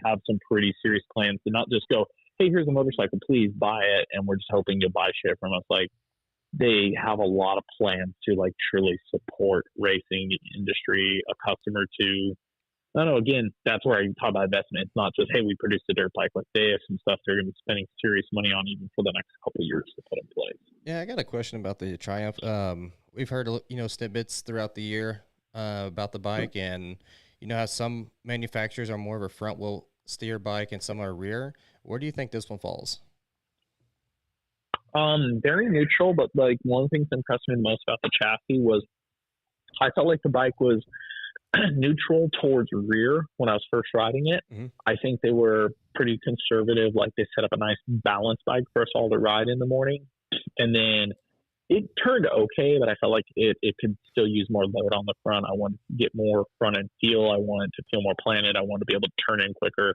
have some pretty serious plans to not just go, hey, here's a motorcycle, please buy it, and we're just hoping you'll buy shit from us. Like, they have a lot of plans to like truly support racing industry, a customer to, I don't know, again, that's where I talk about investment. It's not just, hey, we produced a dirt bike. Like, they have some stuff they're going to be spending serious money on even for the next couple of years to put in place. Yeah, I got a question about the Triumph. We've heard, snippets throughout the year about the bike, and how some manufacturers are more of a front wheel steer bike and some are rear. Where do you think this one falls? Very neutral, but like one of the things that impressed me the most about the chassis was I felt like the bike was neutral towards rear when I was first riding it. Mm-hmm. I think they were pretty conservative. Like, they set up a nice balanced bike for us all to ride in the morning. And then it turned okay, but I felt like it could still use more load on the front. I wanted to get more front end feel. I wanted to feel more planted. I wanted to be able to turn in quicker.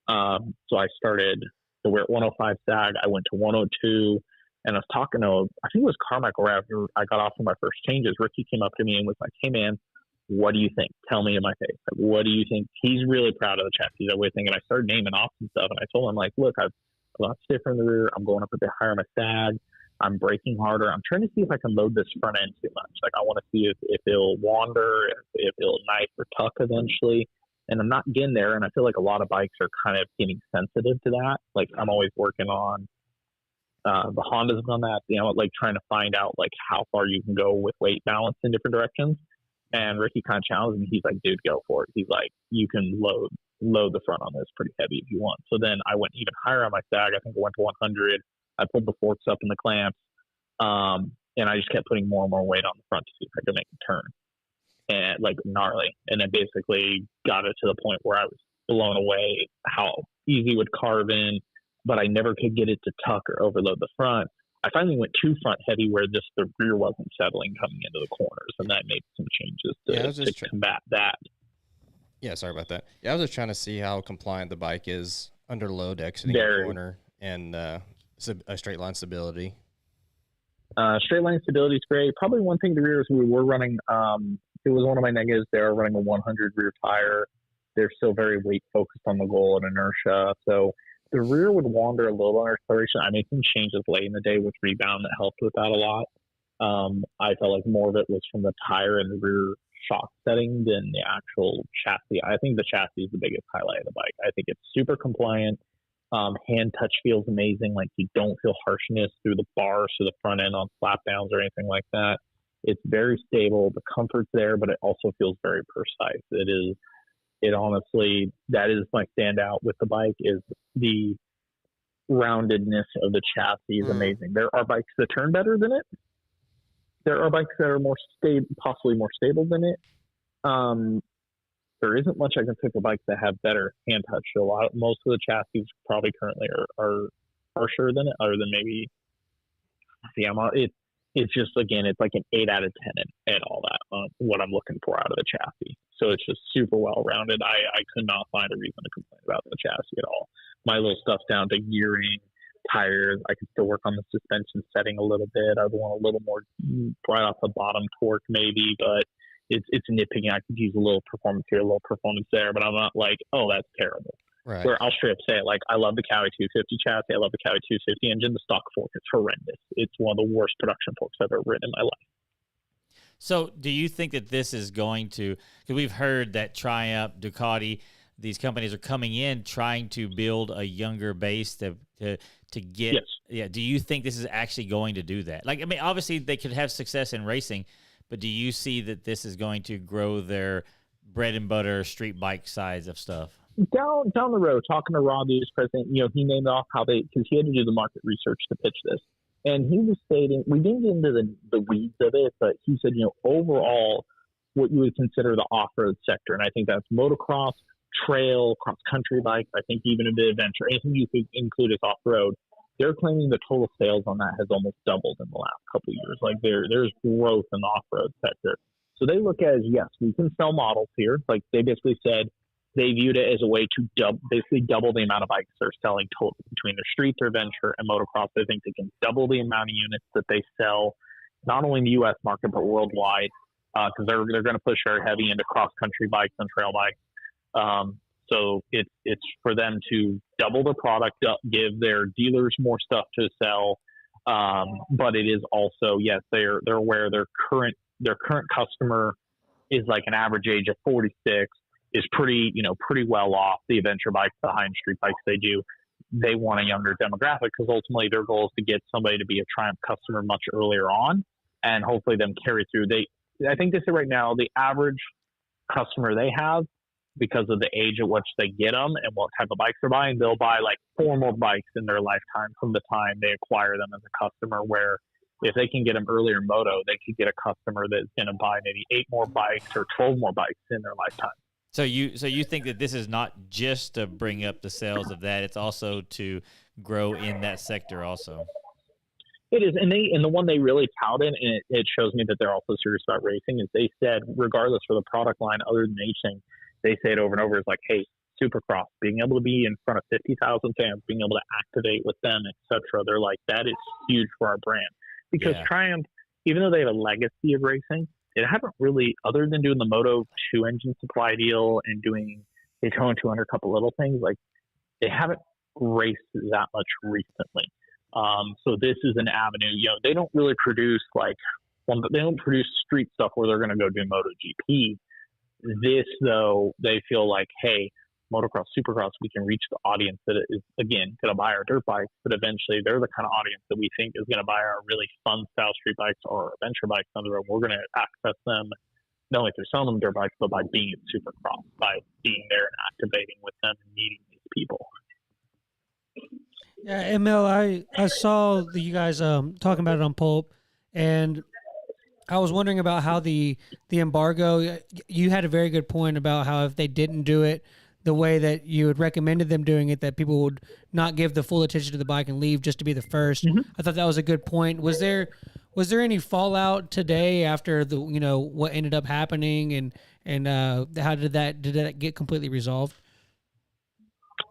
So I started, so we're at 105 sag. I went to 102. And I was talking to, I think it was Carmichael right after I got off of my first changes. Ricky came up to me and was like, hey, man, what do you think? Tell me in my face. Like, what do you think? He's really proud of the chassis, everything. And I started naming off some stuff. And I told him, like, look, I've a lot stiffer in the rear. I'm going up a bit higher on my sag. I'm braking harder. I'm trying to see if I can load this front end too much. Like, I want to see if it'll wander, if it'll knife or tuck eventually. And I'm not getting there. And I feel like a lot of bikes are kind of getting sensitive to that. Like, I'm always working on the Hondas have done that, like trying to find out like how far you can go with weight balance in different directions. And Ricky kind of challenged me. He's like, dude, go for it. He's like, you can load the front on this pretty heavy if you want. So then I went even higher on my sag. I think I went to 100. I pulled the forks up in the clamps. And I just kept putting more and more weight on the front to see if I could make a turn. And like gnarly. And then basically got it to the point where I was blown away how easy it would carve in, but I never could get it to tuck or overload the front. I finally went too front heavy where just the rear wasn't settling coming into the corners, and that made some changes to combat that. Yeah, sorry about that. Yeah, I was just trying to see how compliant the bike is under load exiting the corner and a straight line stability. Straight line stability is great. Probably one thing the rear is we were running, it was one of my negatives. They are running a 100 rear tire. They're still very weight focused on the goal and inertia. So the rear would wander a little on acceleration. I made some changes late in the day with rebound that helped with that a lot. I felt like more of it was from the tire and the rear shock setting than the actual chassis. I think the chassis is the biggest highlight of the bike. I think it's super compliant. Hand touch feels amazing. Like, you don't feel harshness through the bars to the front end on slap downs or anything like that. It's very stable. The comfort's there, but it also feels very precise. It honestly, that is my standout with the bike, is the roundedness of the chassis is amazing. There are bikes that turn better than it. There are bikes that are more stable, possibly more stable than it. There isn't much I can pick of bikes that have better hand touch. Most of the chassis probably currently are harsher than it, other than maybe the Yamaha. It's just, again, it's like an 8 out of 10 at all that, what I'm looking for out of the chassis. So it's just super well-rounded. I could not find a reason to complain about the chassis at all. My little stuff's down to gearing, tires. I can still work on the suspension setting a little bit. I want a little more right off the bottom torque maybe, but it's nitpicking. I could use a little performance here, a little performance there, but I'm not like, oh, that's terrible. Right. Where I'll straight up say it, like, I love the Cowie 250 chassis. I love the Cowie 250 engine. The stock fork is horrendous. It's one of the worst production forks I've ever ridden in my life. So do you think that this is going to, because we've heard that Triumph, Ducati, these companies are coming in trying to build a younger base to get, yes. Yeah. Do you think this is actually going to do that? Like, I mean, obviously they could have success in racing, but do you see that this is going to grow their bread and butter street bike size of stuff? Down the road, talking to Rob, the president, he named off how because he had to do the market research to pitch this. And he was stating, we didn't get into the weeds of it, but he said, overall, what you would consider the off-road sector. And I think that's motocross, trail, cross-country bikes. I think even a bit of adventure, anything you could include as off-road. They're claiming the total sales on that has almost doubled in the last couple of years. Like, there's growth in the off-road sector. So they look at it as, yes, we can sell models here. Like, they basically said they viewed it as a way to basically double the amount of bikes they're selling total between their street, their adventure, and motocross. They think they can double the amount of units that they sell, not only in the U.S. market, but worldwide, because they're going to push very heavy into cross-country bikes and trail bikes. So it's for them to double the product up, give their dealers more stuff to sell. But it is also, yes, they're aware their current customer is like an average age of 46, is pretty well off the adventure bikes, the high-end street bikes they do. They want a younger demographic because ultimately their goal is to get somebody to be a Triumph customer much earlier on and hopefully them carry through. I think this is right now the average customer they have, because of the age at which they get them and what type of bikes they're buying, they'll buy like 4 more bikes in their lifetime from the time they acquire them as a customer, where if they can get them earlier in moto, they could get a customer that's going to buy maybe 8 more bikes or 12 more bikes in their lifetime. So you think that this is not just to bring up the sales of that, it's also to grow in that sector also. It is, and the one they really touted, and it shows me that they're also serious about racing, is they said, regardless for the product line, other than anything, they say it over and over, is like, hey, Supercross, being able to be in front of 50,000 fans, being able to activate with them, etc. They're like, that is huge for our brand. Because Triumph, even though they have a legacy of racing, it haven't really, other than doing the Moto 2 engine supply deal and doing Daytona 200, a couple little things, like they haven't raced that much recently. So this is an avenue. They don't really produce they don't produce street stuff where they're going to go do MotoGP. This, though, they feel like, hey, motocross, supercross, we can reach the audience that is, again, going to buy our dirt bikes, but eventually they're the kind of audience that we think is going to buy our really fun style street bikes or adventure bikes on the road. We're going to access them not only through selling them dirt bikes, but by being at Supercross, by being there and activating with them and meeting these people. Yeah, ML, I saw you guys talking about it on Pulp, and I was wondering about how the embargo, you had a very good point about how if they didn't do it the way that you had recommended them doing it, that people would not give the full attention to the bike and leave just to be the first. Mm-hmm. I thought that was a good point. Was there any fallout today after the what ended up happening, and how did that get completely resolved?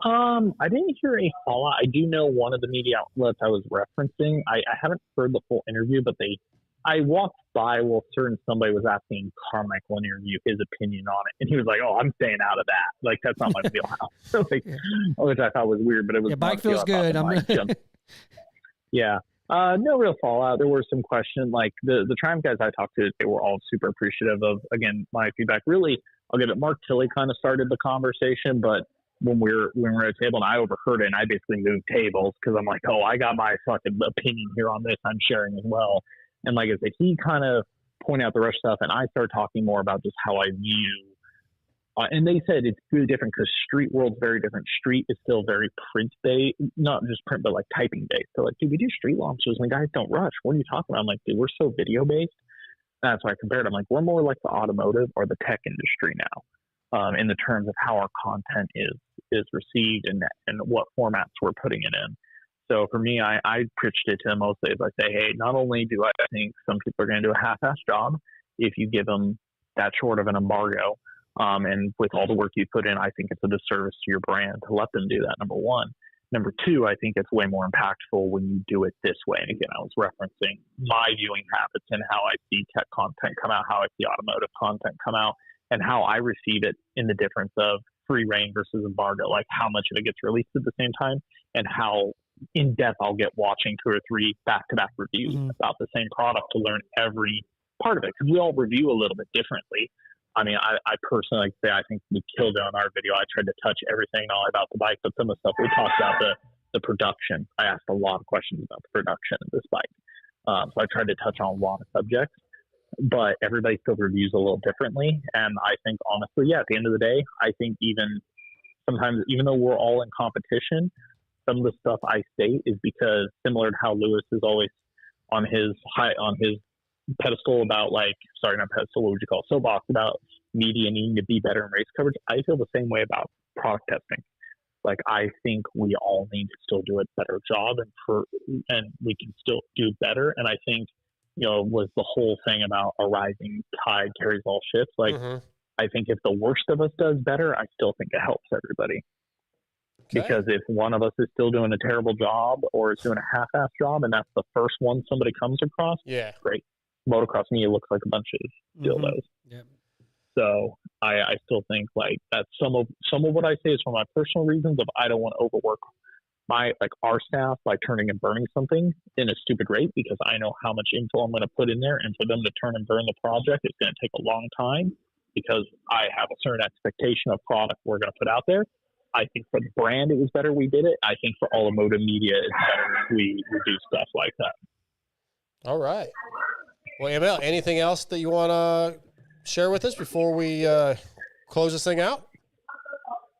I didn't hear any fallout. I do know one of the media outlets I was referencing. I haven't heard the full interview, but I walked by while somebody was asking Carmichael in the interview his opinion on it, and he was like, "Oh, I'm staying out of that. Like that's not my wheelhouse." So, which I thought was weird, but it was. Bike feels good. Yeah. No real fallout. There were some questions. Like the Triumph guys I talked to, they were all super appreciative of, again, my feedback. Really, I'll give it. Mark Tilley kind of started the conversation, but when we were at a table and I overheard it, and I basically moved tables because I'm like, "Oh, I got my fucking opinion here on this. I'm sharing as well." And like I said, he kind of pointed out the rush stuff, and I started talking more about just how I view. And they said it's really different because street world's very different. Street is still very print based, not just print, but like typing based. So like, dude, we do street launches and the guys don't rush. What are you talking about? I'm like, dude, we're so video based. That's why I compared. I'm like, we're more like the automotive or the tech industry now, in the terms of how our content is received and what formats we're putting it in. So for me, I pitched it to them mostly as I say, hey, not only do I think some people are going to do a half-assed job if you give them that short of an embargo, and with all the work you put in, I think it's a disservice to your brand to let them do that, number one. Number two, I think it's way more impactful when you do it this way. And again, I was referencing my viewing habits and how I see tech content come out, how I see automotive content come out, and how I receive it in the difference of free reign versus embargo, like how much of it gets released at the same time and how in depth I'll get watching 2 or 3 back-to-back reviews about the same product to learn every part of it, because we all review a little bit differently. I mean, I personally like to say I think we killed it on our video. I tried to touch everything not only about the bike, but some of the stuff we talked about, the production. I asked a lot of questions about the production of this bike. So I tried to touch on a lot of subjects, but everybody still reviews a little differently. And I think honestly, at the end of the day, I think sometimes, even though we're all in competition, some of the stuff I state is because similar to how Lewis is always on his pedestal about not pedestal, what would you call it? Soapbox about media needing to be better in race coverage. I feel the same way about product testing. Like, I think we all need to still do a better job and we can still do better. And I think, was the whole thing about a rising tide carries all ships. I think if the worst of us does better, I still think it helps everybody. Okay. Because if one of us is still doing a terrible job or is doing a half-assed job, and that's the first one somebody comes across, great. Motocross media looks like a bunch of dildos. Yep. So I still think like that some of what I say is for my personal reasons of I don't want to overwork our staff by turning and burning something in a stupid rate, because I know how much info I'm going to put in there, and for them to turn and burn the project, it's going to take a long time because I have a certain expectation of product we're going to put out there. I think for the brand, it was better we did it. I think for all of moto media, it's better we do stuff like that. All right. Well, ML, anything else that you want to share with us before we close this thing out?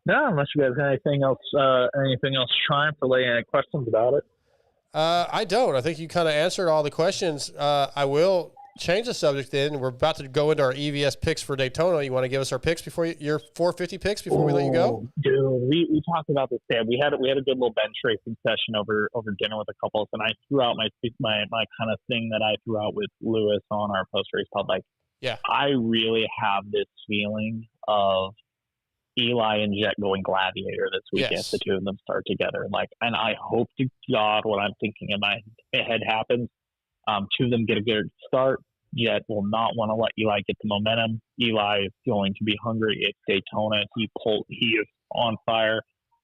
No, unless you guys have anything else Triumph, or lay any questions about it. I don't. I think you kind of answered all the questions. I will change the subject then. We're about to go into our EVS picks for Daytona. You want to give us our picks before your 450 picks before we let you go? Dude, we talked about this. Yeah, we had a good little bench racing session over dinner with a couple, and I threw out my kind of thing that I threw out with Lewis on our post race pod. Like, yeah, I really have this feeling of Eli and Jet going Gladiator this weekend. Yes. The two of them start together, and I hope to God what I'm thinking in my head happens. Two of them get a good start. Jet will not want to let Eli get the momentum. Eli is going to be hungry. It's Daytona. He is on fire.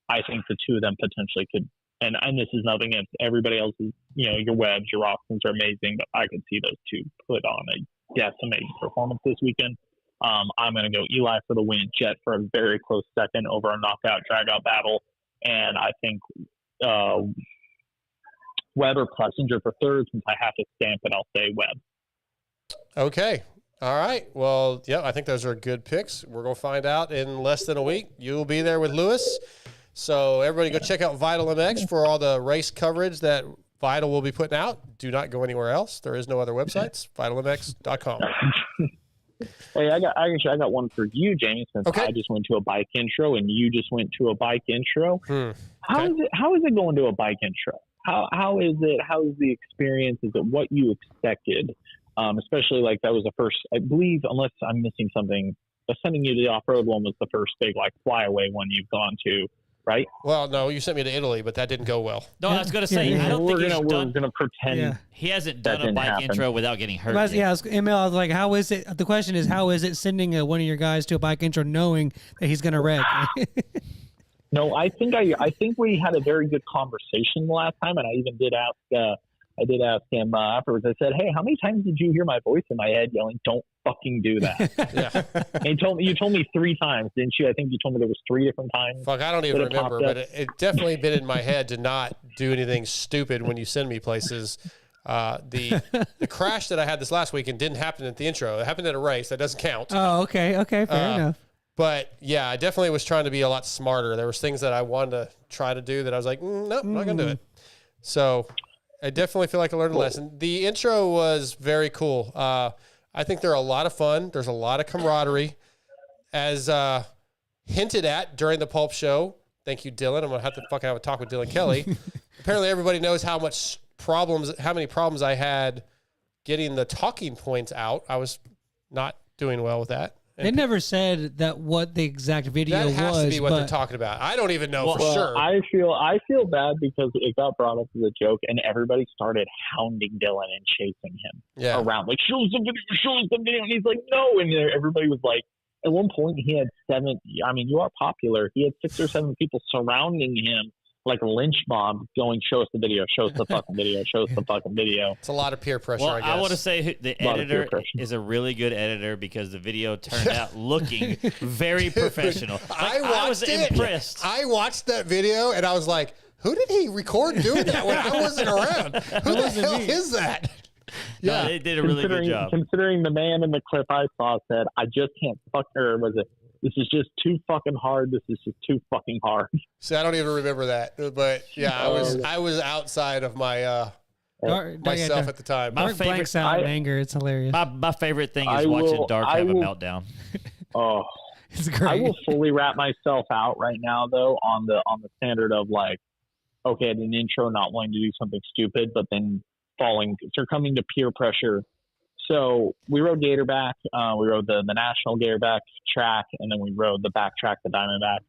I think the two of them potentially could. And this is nothing against everybody else's. Your Webbs, your Roxons are amazing, but I could see those two put on a decimating performance this weekend. I'm going to go Eli for the win, Jet for a very close second over a knockout, drag-out battle. And I think Webb or Plessinger for third. Since I have to stamp it, I'll say Webb. Okay. All right. Well, yeah, I think those are good picks. We're going to find out in less than a week. You'll be there with Lewis. So everybody go check out Vital MX for all the race coverage that Vital will be putting out. Do not go anywhere else. There is no other websites. VitalMX.com. Hey, I got one for you, Jamie, since Okay. I just went to a bike intro and you just went to a bike intro. Okay. How is it going to a bike intro? How is it? How is the experience? Is it what you expected? Especially like that was the first, I believe, unless I'm missing something, sending you to the off-road one was the first big like flyaway one you've gone to, right? Well, no, you sent me to Italy, but that didn't go well. No, I was going to say, I don't think we're gonna pretend. Yeah. he hasn't done a bike happen. intro without getting hurt. I was like, how is it? The question is, how is it sending one of your guys to a bike intro knowing that he's going to wreck? No, I think we had a very good conversation the last time, and I even did ask him afterwards. I said, "Hey, how many times did you hear my voice in my head yelling, 'Don't fucking do that'?" Yeah. And you told me 3 times, didn't you? I think you told me there was 3 different times. Fuck, I don't even that it remember, popped but up. it definitely been in my head to not do anything stupid when you send me places. The crash that I had this last weekend didn't happen at the intro. It happened at a race. That doesn't count. Oh, okay, fair enough. But yeah, I definitely was trying to be a lot smarter. There was things that I wanted to try to do that I was like, nope, I'm not going to do it. So I definitely feel like I learned a lesson. The intro was very cool. I think they're a lot of fun. There's a lot of camaraderie. As hinted at during the Pulp Show, thank you, Dylan. I'm going to have to fucking have a talk with Dylan Kelly. Apparently everybody knows how many problems I had getting the talking points out. I was not doing well with that. They never said that what the exact video was. That has to be what but they're talking about. I don't even know for Well, sure. I feel bad because it got brought up as a joke, and everybody started hounding Dylan and chasing him around, like, show us the video, and he's like, no, and everybody was like, at one point he had 7. I mean, you are popular. He had 6 or 7 people surrounding him like a lynch mob, going, show us the video, show us the fucking video, show us the fucking video. It's a lot of peer pressure, Well, I guess. I want to say the editor is a really good editor because the video turned out looking very professional. Like, I was impressed. I watched that video and I was like, who did he record doing that when I wasn't around? Who the hell is that? Yeah, they did a really good job. Considering the man in the clip I saw said, I just can't fuck her, was it? This is just too fucking hard. This is just too fucking hard. See, I don't even remember that, but yeah, I was outside of my myself at the time. My Mark blanks out in anger. It's hilarious. My favorite thing is watching Dark have a meltdown. Oh, It's great. I will fully wrap myself out right now, though, on the standard of like, okay, at an intro, not wanting to do something stupid, but then succumbing to peer pressure. So we rode Gatorback. We rode the National Gatorback track, and then we rode the back track, the Diamondback.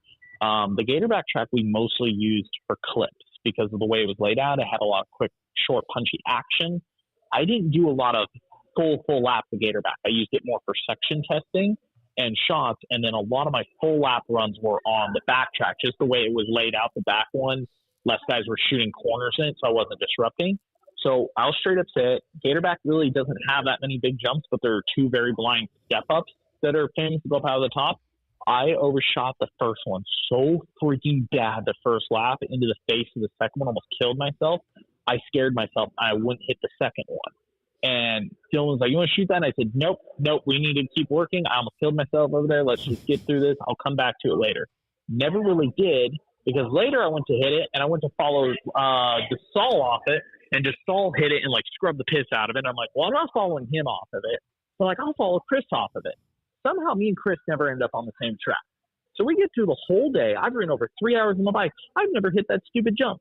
The Gatorback track we mostly used for clips because of the way it was laid out. It had a lot of quick, short, punchy action. I didn't do a lot of full lap of Gatorback. I used it more for section testing. and shots. And then a lot of my full lap runs were on the back track, just the way it was laid out, the back one. Less guys were shooting corners in it, so I wasn't disrupting. So I was straight up set. Gatorback really doesn't have that many big jumps, but there are 2 very blind step-ups that are famous to go up out of the top. I overshot the first one so freaking bad the first lap into the face of the second one, almost killed myself. I scared myself. I wouldn't hit the second one. And Dylan was like, you want to shoot that? And I said, nope, we need to keep working. I almost killed myself over there. Let's just get through this. I'll come back to it later. Never really did, because later I went to hit it, and I went to follow the Saul off it, and just Saul hit it and like scrub the piss out of it. And I'm like, well, I'm not following him off of it. So like, I'll follow Chris off of it. Somehow me and Chris never end up on the same track. So we get through the whole day. I've ridden over 3 hours on my bike. I've never hit that stupid jump.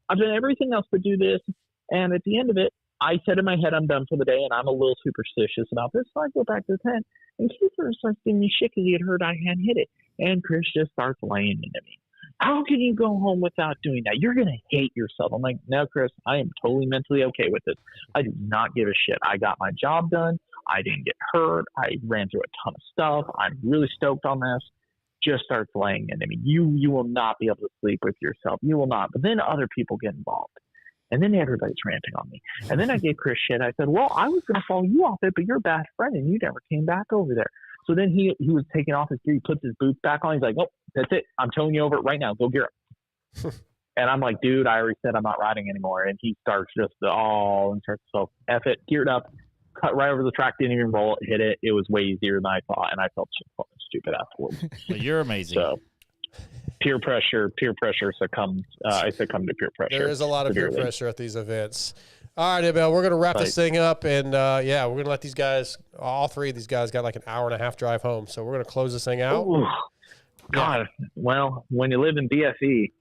I've done everything else but do this. And at the end of it, I said in my head, I'm done for the day, and I'm a little superstitious about this. So I go back to the tent, and Kiefer starts giving me shit because he had heard I hadn't hit it. And Chris just starts laying into me. How can you go home without doing that? You're going to hate yourself. I'm like, no, Chris, I am totally mentally okay with this. I do not give a shit. I got my job done. I didn't get hurt. I ran through a ton of stuff. I'm really stoked on this. Just starts laying into me. You will not be able to sleep with yourself. You will not. But then other people get involved. And then everybody's ranting on me. And then I gave Chris shit. I said, well, I was going to follow you off it, but you're a bad friend, and you never came back over there. So then he was taking off his gear. He puts his boots back on. He's like, oh, that's it. I'm towing you over it right now. Go gear up. And I'm like, dude, I already said I'm not riding anymore. And he starts just, so F it, geared up, cut right over the track, didn't even roll it, hit it. It was way easier than I thought, and I felt so fucking stupid afterwards. Well, you're amazing. So peer pressure succumbs. I succumb to peer pressure. There is a lot of peer pressure at these events. All right, Abel, we're going to wrap this thing up, and we're going to let these guys, all 3 of these guys got like an hour and a half drive home, so we're going to close this thing out. Ooh, God, well, when you live in BFE.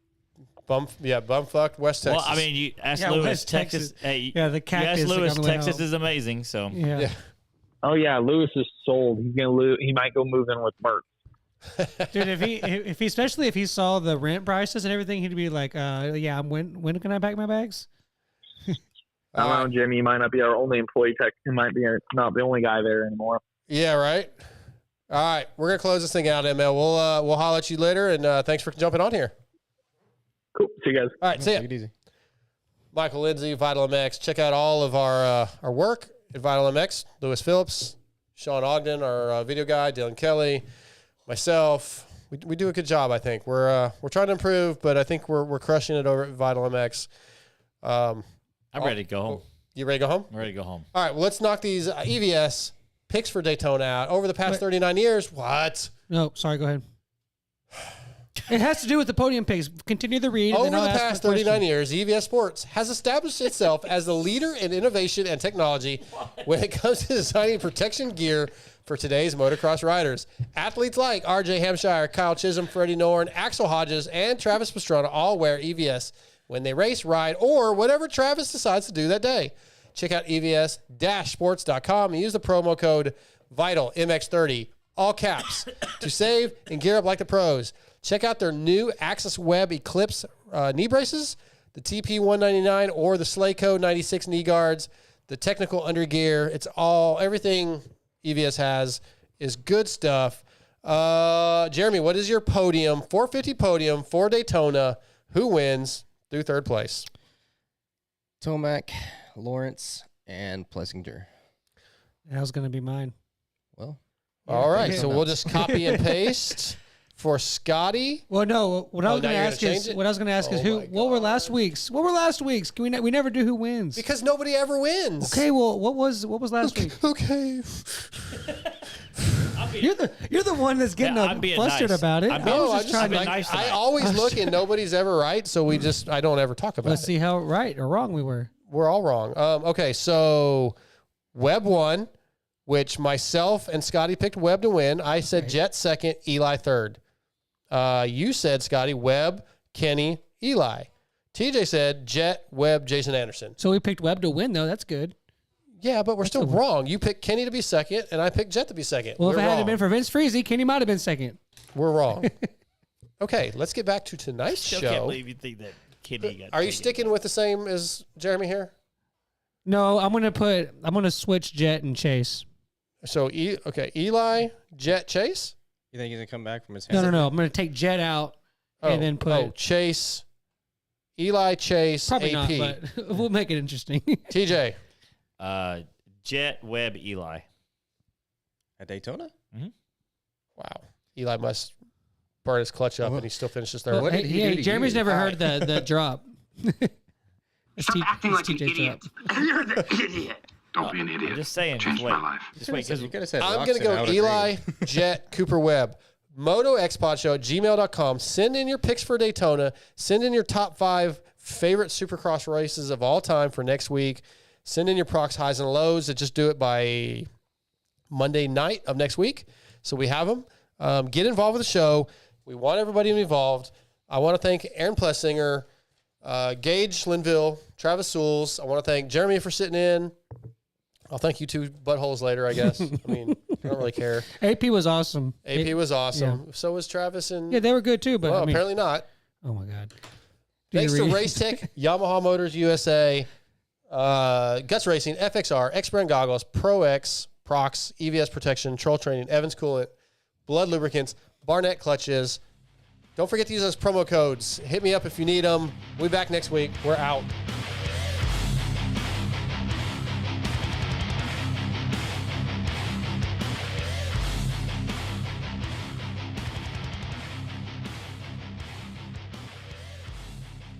Bumfucked West Texas. Well, I mean, you ask Lewis, West Texas. The cactus. You ask Lewis, Texas is amazing. So yeah. Oh yeah, Lewis is sold. He's gonna lose. He might go move in with Mert. Dude, especially if he saw the rent prices and everything, he'd be like, when can I pack my bags? I don't know, Jimmy. You might not be our only employee tech. You might be not the only guy there anymore. Yeah, right. All right, we're gonna close this thing out, ML. We'll holler at you later, and thanks for jumping on here. Cool. See you guys. All right, see ya. Take it easy. Michael Lindsay, Vital MX. Check out all of our work at Vital MX. Lewis Phillips, Sean Ogden, our video guy, Dylan Kelly, myself. We do a good job, I think. We're trying to improve, but I think we're crushing it over at Vital MX. I'm ready to go home. You ready to go home? I'm ready to go home. All right, well, let's knock these EVS picks for Daytona out. Over the past 39 years, what? No, sorry, go ahead. It has to do with the podium picks. Continue the read. Over the past 39 years, EVS Sports has established itself as the leader in innovation and technology when it comes to designing protection gear for today's motocross riders. Athletes like RJ Hampshire, Kyle Chisholm, Freddie Norn, Axel Hodges, and Travis Pastrana all wear EVS when they race, ride, or whatever Travis decides to do that day. Check out EVS-sports.com and use the promo code VITALMX30, all caps, to save and gear up like the pros. Check out their new Axis Web Eclipse knee braces, the TP199 or the Slayco 96 knee guards, the technical undergear. It's everything EVS has is good stuff. Jeremy, what is your podium, 450 podium for Daytona? Who wins through third place? Tomac, Lawrence, and Plessinger. That was going to be mine. Well, all right, so we'll just copy and paste. For Scotty? Well, no. What I was going to ask is what were last week's? What were last week's? We never do who wins. Because nobody ever wins. Okay, well, what was last week? Okay. You're the one that's getting flustered about it. I always look and nobody's ever right, so I don't ever talk about it. Let's see how right or wrong we were. We're all wrong. Okay, so Webb won, which myself and Scotty picked Webb to win. I said Jet second, Eli third. You said, Scotty, Webb, Kenny, Eli. TJ said Jet, Webb, Jason Anderson. So we picked Webb to win, though. That's good. Yeah, but we're still wrong. You picked Kenny to be second, and I picked Jet to be second. Well, if it hadn't been for Vince Freezy, Kenny might have been second. We're wrong. Okay, let's get back to tonight's show. I can't believe you think that Kenny got Are you sticking with the same as Jeremy here? No, I'm gonna switch Jet and Chase. So, Eli, Jet, Chase? You think he's going to come back from his No. hand? I'm going to take Jet out and then put Chase, Eli, Chase, probably AP. not, but we'll make it interesting. TJ. Jet, Webb, Eli. At Daytona? Wow. Eli must burn his clutch up and he still finishes third. What did he do to Jeremy's you? never heard the drop. Stop acting like an idiot. You're the idiot. Don't be an idiot. I'm just saying. Changed my life. Just wait, because You could have said I'm going to go Eli, Jet, Cooper Webb. MotoXpod@gmail.com. Send in your picks for Daytona. Send in your top 5 favorite Supercross races of all time for next week. Send in your procs, highs, and lows. Just do it by Monday night of next week. So we have them. Get involved with the show. We want everybody to be involved. I want to thank Aaron Plessinger, Gage, Linville, Travis Souls. I want to thank Jeremy for sitting in. I'll thank you two buttholes later, I guess. I mean, I don't really care. AP was awesome. AP was awesome. Yeah. So was Travis and... Yeah, they were good too, but well, I mean, apparently not. oh my God. Thanks to Race Tech, Yamaha Motors USA, Guts Racing, FXR, X-Brand Goggles, Pro X, Prox, EVS Protection, Troll Training, Evans Coolant, Blood Lubricants, Barnett Clutches. Don't forget to use those promo codes. Hit me up if you need them. We'll be back next week. We're out.